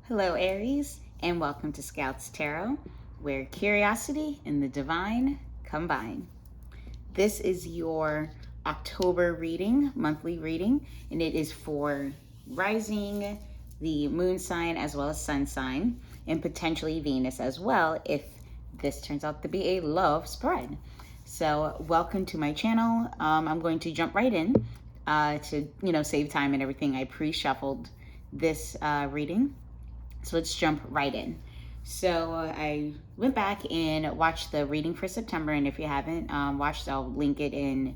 Hello, Aries, and welcome to Scouts Tarot, where curiosity and the divine combine. This is your October reading, monthly reading, and it is for rising, the moon sign, as well as sun sign, and potentially Venus as well, if this turns out to be a love spread. So welcome to my channel. I'm going to jump right in to save time and everything. I pre-shuffled this reading. So let's jump right in. So I went back and watched the reading for September, and if you haven't watched, I'll link it in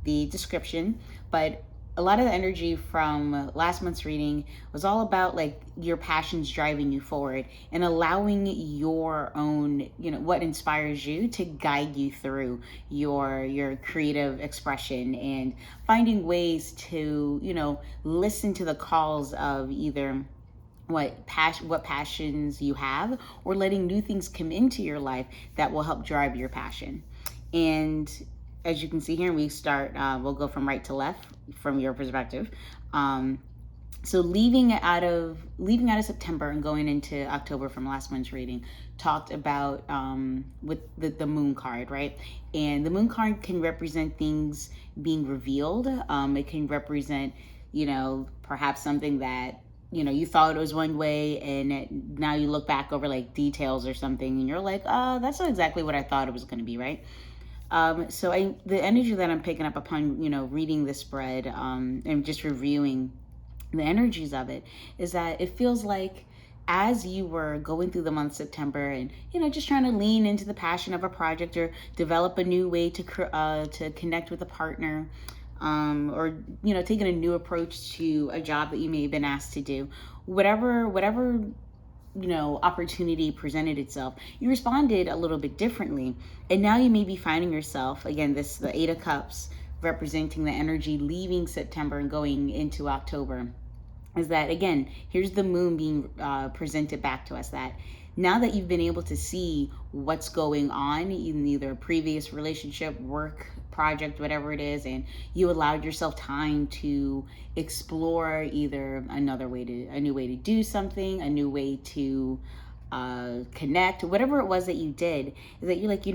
the description. But a lot of the energy from last month's reading was all about like your passions driving you forward and allowing your own, what inspires you to guide you through your creative expression and finding ways to, listen to the calls of either what passions you have, or letting new things come into your life that will help drive your passion. And as you can see here, we'll go from right to left from your perspective. So leaving out of September and going into October from last month's reading, talked about with the moon card, right? And the moon card can represent things being revealed. It can represent, perhaps something that you thought it was one way, and now you look back over like details or something, and you're like, oh, that's not exactly what I thought it was going to be, right? So the energy that I'm picking up upon, reading this spread and just reviewing the energies of it, is that it feels like as you were going through the month of September and, just trying to lean into the passion of a project or develop a new way to connect with a partner, or taking a new approach to a job that you may have been asked to do, whatever opportunity presented itself, you responded a little bit differently. And now you may be finding yourself, again, the Eight of Cups representing the energy leaving September and going into October, is that, again, here's the moon being presented back to us, that now that you've been able to see what's going on in either a previous relationship, work, project, whatever it is, and you allowed yourself time to explore either a new way to do something, a new way to connect, whatever it was that you did, is that you're like,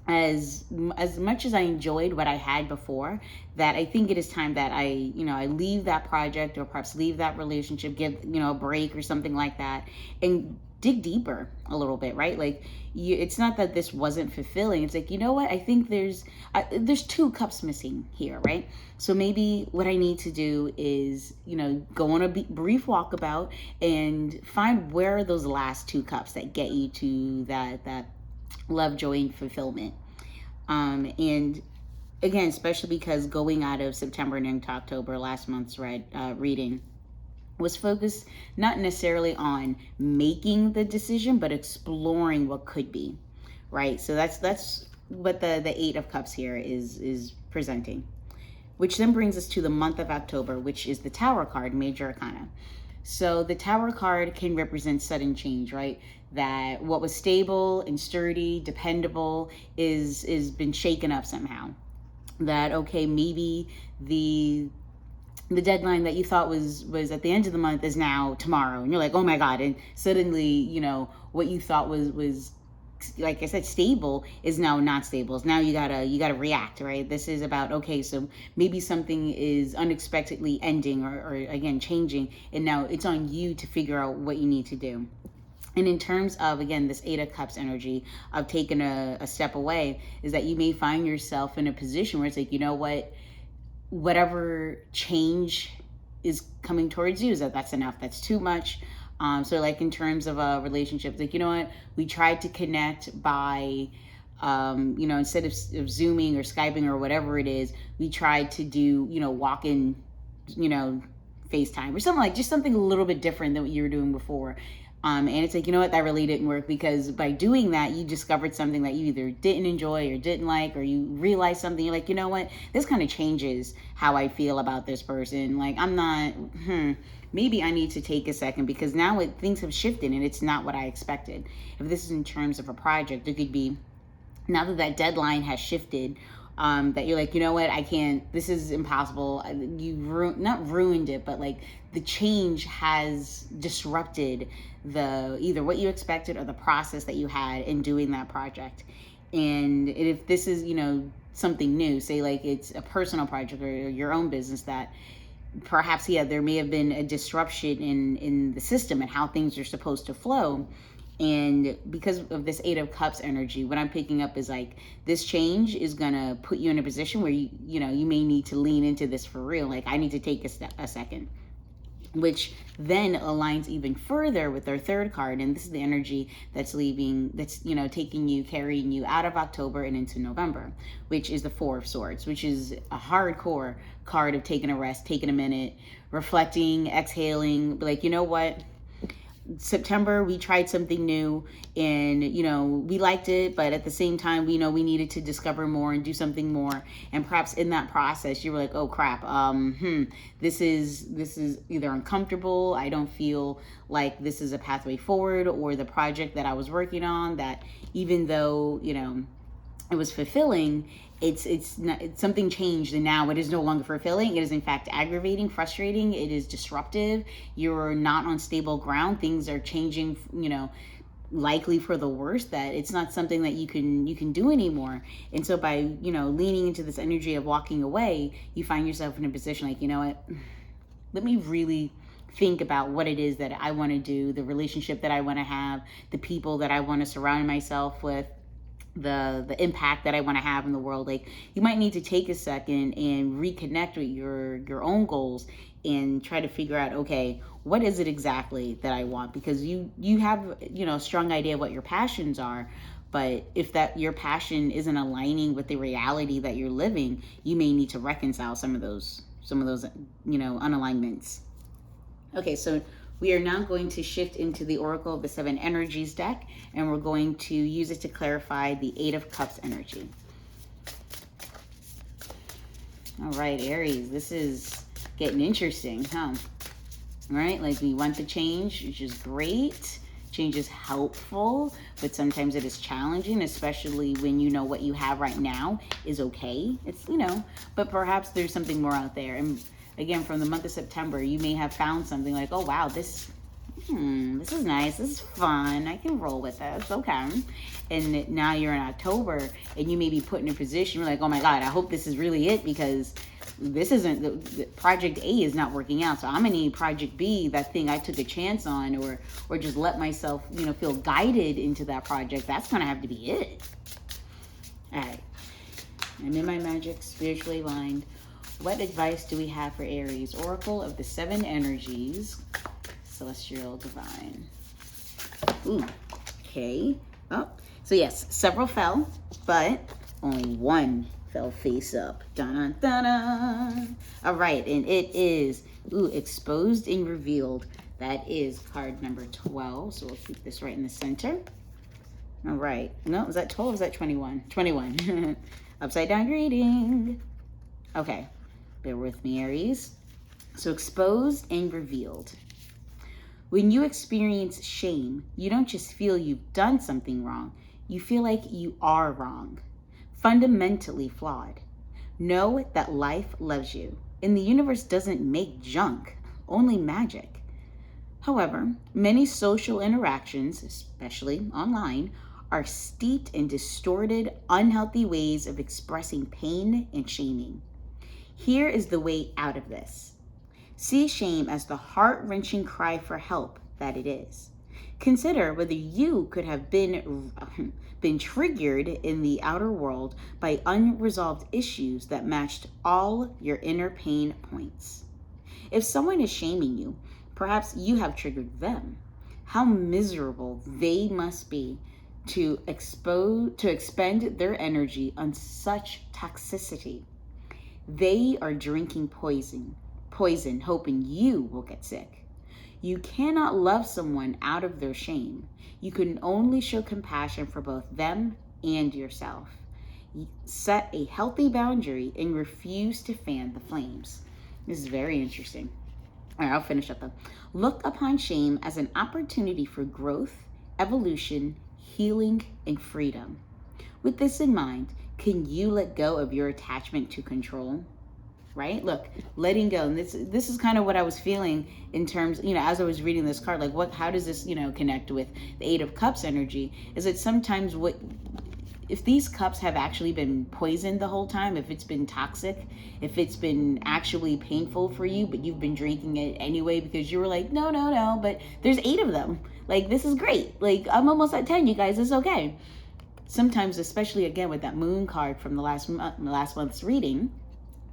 as much as I enjoyed what I had before, that I think it is time that I leave that project or perhaps leave that relationship, give a break or something like that, and dig deeper a little bit, right? Like, it's not that this wasn't fulfilling. It's like, what? I think there's two cups missing here, right? So maybe what I need to do is, go on a brief walkabout and find where are those last two cups that get you to that love, joy, and fulfillment. And again, especially because going out of September and into October, last month's reading was focused not necessarily on making the decision, but exploring what could be, right? So that's what the Eight of Cups here is presenting, which then brings us to the month of October, which is the Tower card, Major Arcana. So the Tower card can represent sudden change, right? That what was stable and sturdy, dependable, is been shaken up somehow. That, okay, maybe the deadline that you thought was at the end of the month is now tomorrow, and you're like, oh my god, and suddenly what you thought was, like I said, stable is now not stable. Now you gotta react, right? This is about, okay, so maybe something is unexpectedly ending or again changing, and now it's on you to figure out what you need to do. And in terms of, again, this Eight of Cups energy of taking a step away, is that you may find yourself in a position where it's like, whatever change is coming towards you, is that's enough, that's too much. So like in terms of a relationship, like, we tried to connect by, instead of Zooming or Skyping or whatever it is, we tried to do, walk-in, FaceTime or something, like just something a little bit different than what you were doing before. And it's like, that really didn't work, because by doing that, you discovered something that you either didn't enjoy or didn't like, or you realized something, you're like, what, this kind of changes how I feel about this person. Like, I'm not, maybe I need to take a second, because now things have shifted and it's not what I expected. If this is in terms of a project, it could be, now that deadline has shifted, that you're like, you know what, I can't, this is impossible. You not ruined it, but like the change has disrupted the either what you expected or the process that you had in doing that project. And if this is, something new, say like it's a personal project or your own business, that perhaps, there may have been a disruption in the system and how things are supposed to flow. And because of this Eight of Cups energy, what I'm picking up is like this change is gonna put you in a position where you may need to lean into this for real. Like, I need to take a second, which then aligns even further with our third card. And this is the energy that's leaving, that's, taking you, carrying you out of October and into November, which is the Four of Swords, which is a hardcore card of taking a rest, taking a minute, reflecting, exhaling, like, you know what? September, we tried something new and, we liked it, but at the same time, we know we needed to discover more and do something more. And perhaps in that process, you were like, oh crap, this is either uncomfortable. I don't feel like this is a pathway forward, or the project that I was working on, that even though, it was fulfilling, it's something changed, and now it is no longer fulfilling. It is in fact aggravating, frustrating. It is disruptive. You're not on stable ground. Things are changing, likely for the worse, that it's not something that you can do anymore. And so by, leaning into this energy of walking away, you find yourself in a position like, you know what, let me really think about what it is that I want to do, the relationship that I want to have, the people that I want to surround myself with, the impact that I want to have in the world. Like, you might need to take a second and reconnect with your own goals and try to figure out, okay, what is it exactly that I want? Because you have, a strong idea of what your passions are, but if that your passion isn't aligning with the reality that you're living, you may need to reconcile some of those unalignments. Okay, so we are now going to shift into the Oracle of the Seven Energies deck, and we're going to use it to clarify the Eight of Cups energy. All right, Aries, this is getting interesting, huh? All right, like, we want the change, which is great. Change is helpful, but sometimes it is challenging, especially when what you have right now is okay. It's, but perhaps there's something more out there. And again, from the month of September, you may have found something like, oh wow, this is nice, this is fun, I can roll with this, okay. And now you're in October, and you may be put in a position where like, oh my God, I hope this is really it, because this isn't, the project A is not working out, so I'm gonna need project B, that thing I took a chance on, or just let myself, feel guided into that project. That's gonna have to be it. All right, I'm in my magic, spiritually aligned. What advice do we have for Aries? Oracle of the Seven Energies, Celestial Divine. Ooh, okay. Oh, so yes, several fell, but only one fell face up. Dun, dun, dun. All right, and it is, exposed and revealed. That is card number 12, so we'll keep this right in the center. All right. No, is that 12 or is that 21? 21. Upside down greeting. Okay. Bear with me, Aries. So, exposed and revealed. When you experience shame, you don't just feel you've done something wrong. You feel like you are wrong, fundamentally flawed. Know that life loves you, and the universe doesn't make junk, only magic. However, many social interactions, especially online, are steeped in distorted, unhealthy ways of expressing pain and shaming. Here is the way out of this. See shame as the heart-wrenching cry for help that it is. Consider whether you could have been triggered in the outer world by unresolved issues that matched all your inner pain points. If someone is shaming you, perhaps you have triggered them. How miserable they must be to expend their energy on such toxicity. They are drinking poison, hoping you will get sick. You cannot love someone out of their shame. You can only show compassion for both them and yourself. Set a healthy boundary and refuse to fan the flames. This is very interesting. All right, I'll finish up though. Look upon shame as an opportunity for growth, evolution, healing, and freedom. With this in mind, Can you let go of your attachment to control? Right? Look, letting go. And this is kind of what I was feeling in terms, as I was reading this card, like how does this, connect with the Eight of Cups energy? Is it sometimes if these cups have actually been poisoned the whole time, if it's been toxic, if it's been actually painful for you, but you've been drinking it anyway because you were like, no, no, no, but there's 8 of them. Like, this is great. Like, I'm almost at 10, you guys, it's okay. Sometimes, especially again with that moon card from the last month's reading,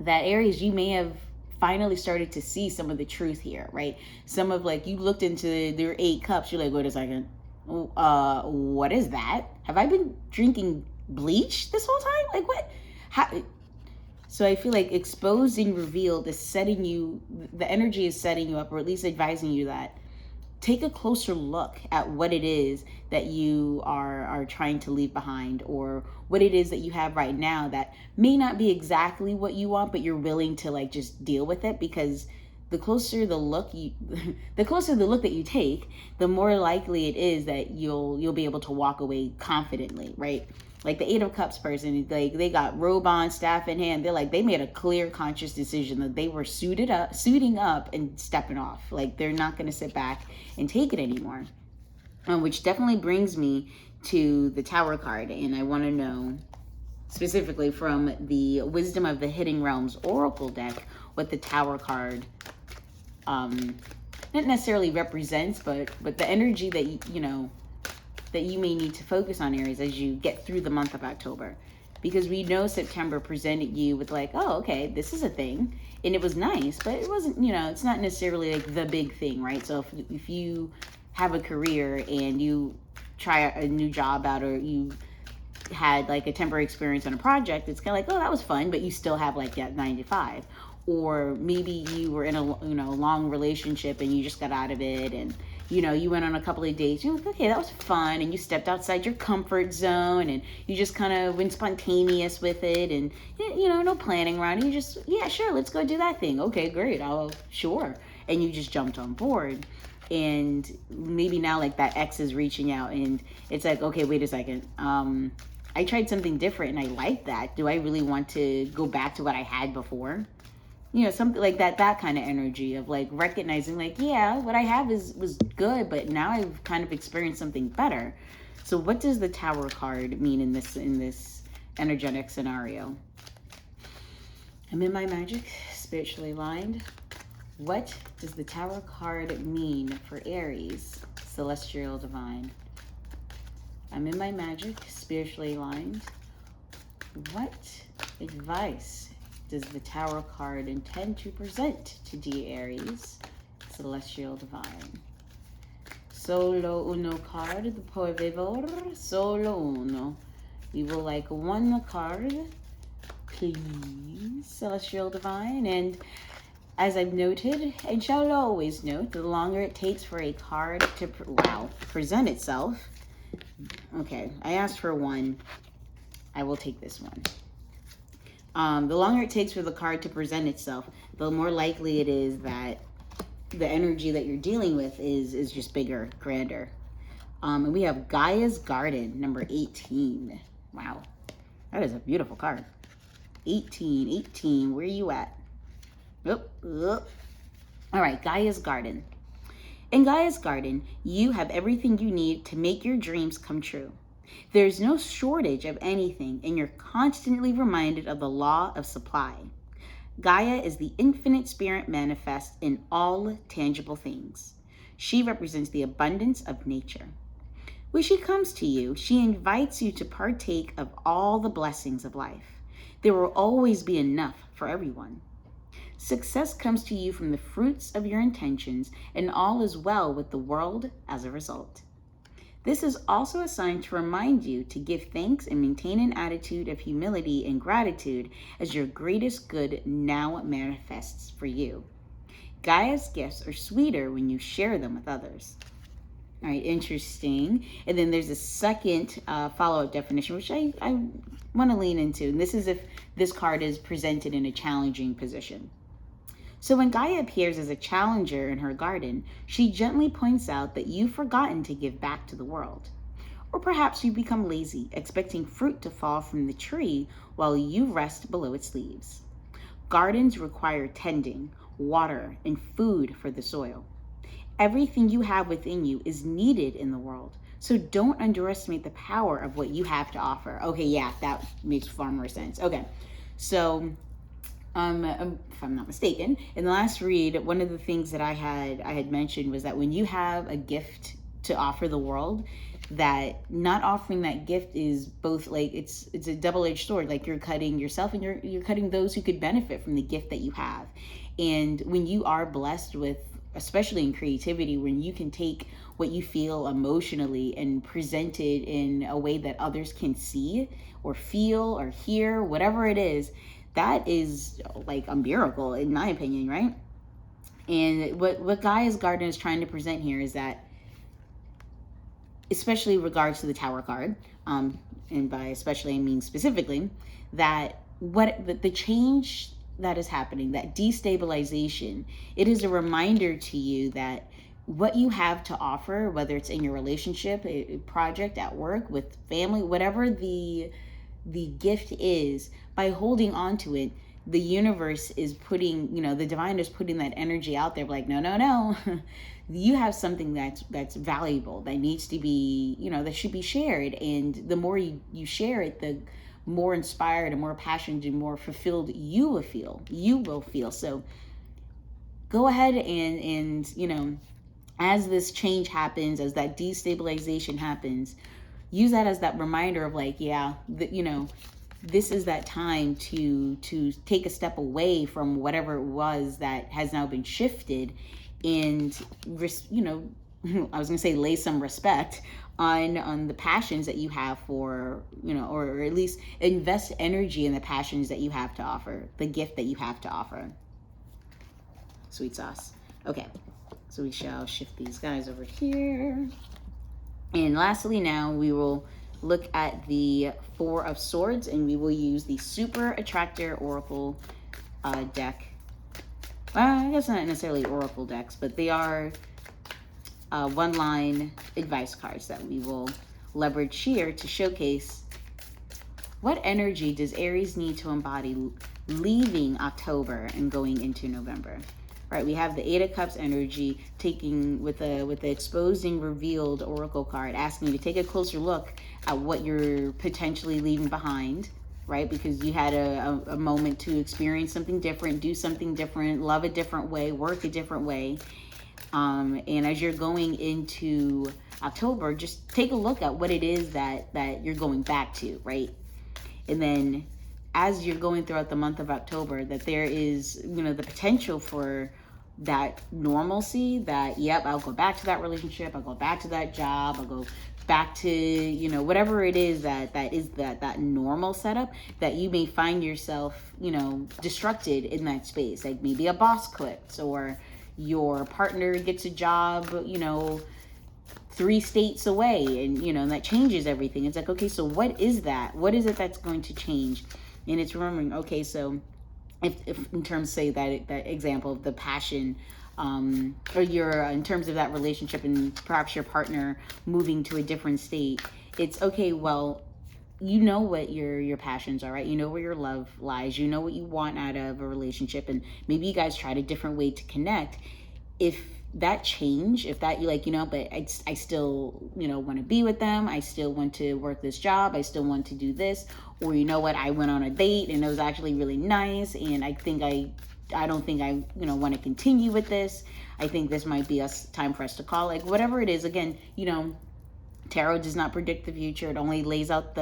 that Aries, you may have finally started to see some of the truth here, right? Some of you looked into their 8 cups, you're like, wait a second, what is that? Have I been drinking bleach this whole time? Like, what? How? So I feel like exposed and revealed is setting you, the energy is setting you up, or at least advising you that take a closer look at what it is that you are trying to leave behind, or what it is that you have right now that may not be exactly what you want, but you're willing to just deal with it, because the closer the look that you take, the more likely it is that you'll be able to walk away confidently, right? Like the 8 of Cups person, they got robe on, staff in hand. They made a clear, conscious decision that they were suiting up and stepping off. Like, they're not going to sit back and take it anymore. Which definitely brings me to the Tower card, and I want to know specifically from the Wisdom of the Hidden Realms Oracle deck what the Tower card not necessarily represents, but the energy that that you may need to focus on, Aries, as you get through the month of October. Because we know September presented you with oh, okay, this is a thing. And it was nice, but it wasn't, it's not necessarily the big thing, right? So if you have a career and you try a new job out, or you had a temporary experience on a project, it's kind of oh, that was fun, but you still have that 9 to 5. Or maybe you were in a long relationship and you just got out of it, and you went on a couple of dates. You're like, okay, that was fun, and you stepped outside your comfort zone, and you just kind of went spontaneous with it, and no planning around it. You just, yeah, sure, let's go do that thing. Okay, great, sure, and you just jumped on board. And maybe now that ex is reaching out, and it's okay, wait a second. I tried something different and I like that. Do I really want to go back to what I had before? Something like that kind of energy of recognizing yeah, what I have was good, but now I've kind of experienced something better. So what does the Tower card mean in this energetic scenario? I'm in my magic, spiritually aligned. What does the Tower card mean for Aries, celestial divine? I'm in my magic, spiritually aligned. What advice does the Tower card intend to present to dear Aries, celestial divine? Solo uno card, por favor, solo uno. We will one card, please, celestial divine. And as I've noted, and shall always note, the longer it takes for a card to present itself. Okay, I asked for one. I will take this one. The longer it takes for the card to present itself, the more likely it is that the energy that you're dealing with is just bigger, grander. And we have Gaia's Garden, number 18. Wow, that is a beautiful card. 18, where are you at? All right, Gaia's Garden. In Gaia's Garden, you have everything you need to make your dreams come true. There's no shortage of anything, and you're constantly reminded of the law of supply. Gaia is the infinite spirit manifest in all tangible things. She represents the abundance of nature. When she comes to you, she invites you to partake of all the blessings of life. There will always be enough for everyone. Success comes to you from the fruits of your intentions, and all is well with the world as a result. This is also a sign to remind you to give thanks and maintain an attitude of humility and gratitude as your greatest good now manifests for you. Gaia's gifts are sweeter when you share them with others. All right, interesting. And then there's a second follow-up definition, which I want to lean into. And this is if this card is presented in a challenging position. So when Gaia appears as a challenger in her garden, she gently points out that you've forgotten to give back to the world. Or perhaps you become lazy, expecting fruit to fall from the tree while you rest below its leaves. Gardens require tending, water, and food for the soil. Everything you have within you is needed in the world. So don't underestimate the power of what you have to offer. Okay, yeah, that makes far more sense. Okay, so if I'm not mistaken, in the last read, one of the things that I had mentioned was that when you have a gift to offer the world, that not offering that gift is both like it's a double-edged sword. Like you're cutting yourself and you're cutting those who could benefit from the gift that you have. And when you are blessed with, especially in creativity, when you can take what you feel emotionally and present it in a way that others can see or feel or hear, whatever it is, that is like a miracle in my opinion, right? And what Gaia's garden is trying to present here is that, especially in regards to the Tower card, and by especially I mean specifically, that the change that is happening, that destabilization, it is a reminder to you that what you have to offer, whether it's in your relationship, a project, at work, with family, whatever the gift is, by holding on to it, the universe is putting, the divine is putting that energy out there, like, no, you have something that's valuable, that needs to be, that should be shared. And the more you share it, the more inspired and more passionate and more fulfilled you will feel. So go ahead and as this change happens, as that destabilization happens, use that as that reminder of like, this is that time to take a step away from whatever it was that has now been shifted, and I was gonna say lay some respect on the passions that you have for, or at least invest energy in the passions that you have to offer, the gift that you have to offer. Sweet sauce. Okay, so we shall shift these guys over here. And lastly, now we will look at the Four of Swords, and we will use the Super Attractor Oracle deck. I guess not necessarily Oracle decks, but they are one-line advice cards that we will leverage here to showcase what energy does Aries need to embody leaving October and going into November. Right, we have the Eight of Cups energy, taking with the exposed and revealed oracle card, asking you to take a closer look at what you're potentially leaving behind, right? Because you had a moment to experience something different, do something different, love a different way, work a different way. And as you're going into October, just take a look at what it is that you're going back to, right? And then as you're going throughout the month of October, that there is, the potential for that normalcy, that, yep, I'll go back to that relationship, I'll go back to that job, I'll go back to, whatever it is that is that normal setup, that you may find yourself, disrupted in that space. Like maybe a boss quits, or your partner gets a job, 3 states away, and that changes everything. It's like, okay, so what is that? What is it that's going to change? And it's remembering, okay, so if in terms, say that example of the passion, or in terms of that relationship and perhaps your partner moving to a different state, it's okay, well, what your passions are, right? Where your love lies, what you want out of a relationship, and maybe you guys tried a different way to connect. If that change, if that you but I still want to be with them, I still want to work this job, I still want to do this, or I went on a date and it was actually really nice, and I don't think I want to continue with this, I think this might be time for us to call, like whatever it is. Again, tarot does not predict the future. It only lays out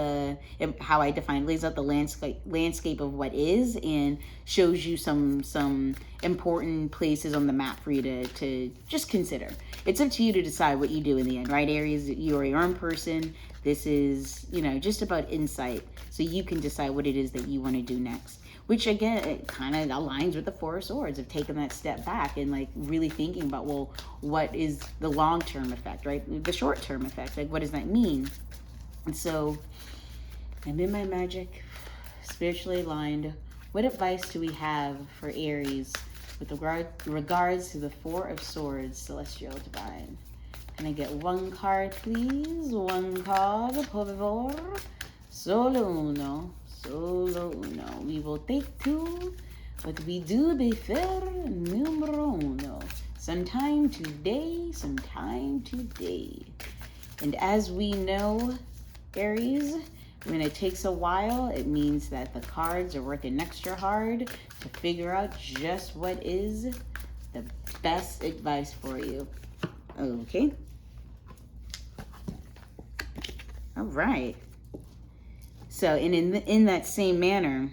how I define, lays out the landscape of what is, and shows you some important places on the map for you to just consider. It's up to you to decide what you do in the end, right, Aries? You are your own person. This is, just about insight, so you can decide what it is that you want to do next. Which again, it kind of aligns with the Four of Swords, of taking that step back and like really thinking about, well, what is the long-term effect, right? The short-term effect, like what does that mean? And so I'm in my magic, spiritually aligned. What advice do we have for Aries with regards to the Four of Swords, Celestial Divine? Can I get one card, please? One card, por favor. Solo uno. Solo uno. We will take two, but we do prefer numero uno. Sometime today, sometime today. And as we know, Aries, when it takes a while, it means that the cards are working extra hard to figure out just what is the best advice for you. Okay. All right. So, and in that same manner,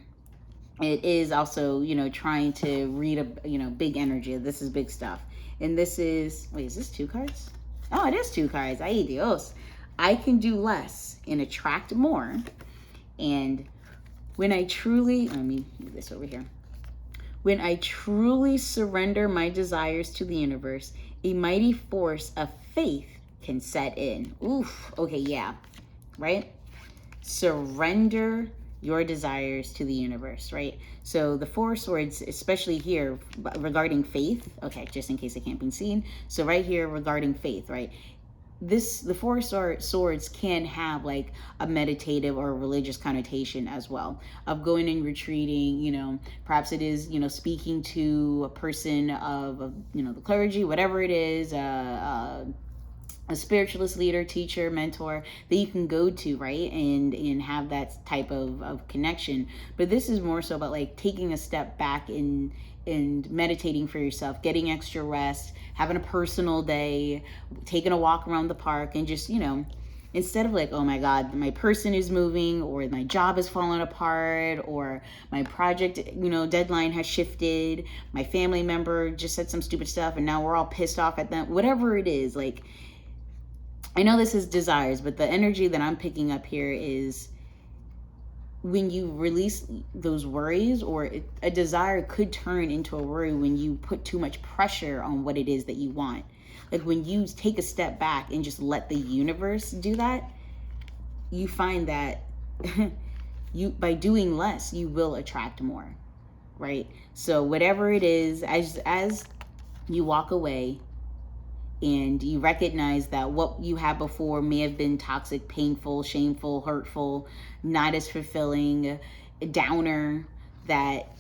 it is also, trying to read a, big energy. This is big stuff. And this is, wait, is this 2 cards? Oh, it is 2 cards. Ay Dios. I can do less and attract more. And when I truly, let me move this over here. When I truly surrender my desires to the universe, a mighty force of faith can set in. Oof. Okay, yeah. Right? Surrender your desires to the universe, right? So the 4 swords, especially here regarding faith, okay, just in case it can't be seen. So right here regarding faith, right? The 4 swords can have like a meditative or a religious connotation as well, of going and retreating, perhaps it is, speaking to a person of the clergy, whatever it is, a spiritualist leader, teacher, mentor that you can go to, right? And have that type of connection. But this is more so about like taking a step back and meditating for yourself, getting extra rest, having a personal day, taking a walk around the park, and just, instead of like, oh my God, my person is moving, or my job is falling apart, or my project, deadline has shifted, my family member just said some stupid stuff and now we're all pissed off at them, whatever it is, like, I know this is desires, but the energy that I'm picking up here is when you release those worries, or a desire could turn into a worry when you put too much pressure on what it is that you want. Like when you take a step back and just let the universe do that, you find that by doing less, you will attract more, right? So whatever it is, as you walk away, and you recognize that what you had before may have been toxic, painful, shameful, hurtful, not as fulfilling, downer, that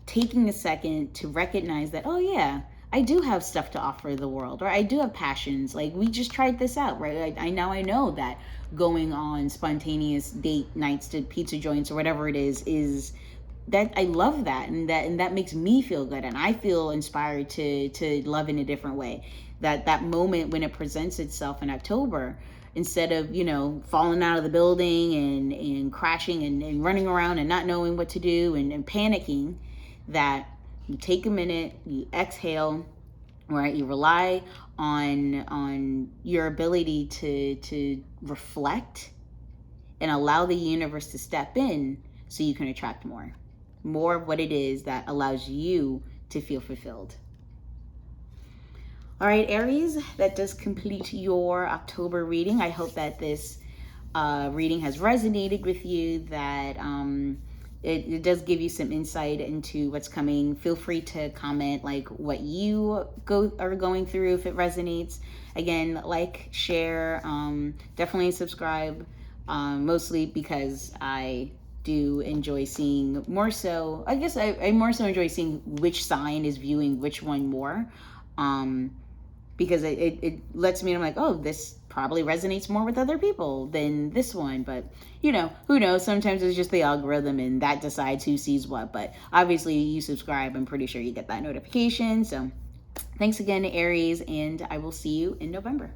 taking a second to recognize that, oh yeah, I do have stuff to offer the world, or I do have passions. Like we just tried this out, right? I know that going on spontaneous date nights to pizza joints or whatever it is that I love that, and that makes me feel good, and I feel inspired to love in a different way. That moment when it presents itself in October, instead of falling out of the building and crashing and running around and not knowing what to do and panicking, that you take a minute, you exhale, right? You rely on your ability to reflect and allow the universe to step in so you can attract more of what it is that allows you to feel fulfilled. All right, Aries, that does complete your October reading. I hope that this reading has resonated with you, that it does give you some insight into what's coming. Feel free to comment like what you are going through if it resonates. Again, like, share, definitely subscribe, mostly because I do enjoy seeing more so, I guess I more so enjoy seeing which sign is viewing which one more, because it lets me know, like, oh, this probably resonates more with other people than this one. But who knows, sometimes it's just the algorithm and that decides who sees what. But obviously you subscribe, I'm pretty sure you get that notification. So thanks again, Aries, and I will see you in November.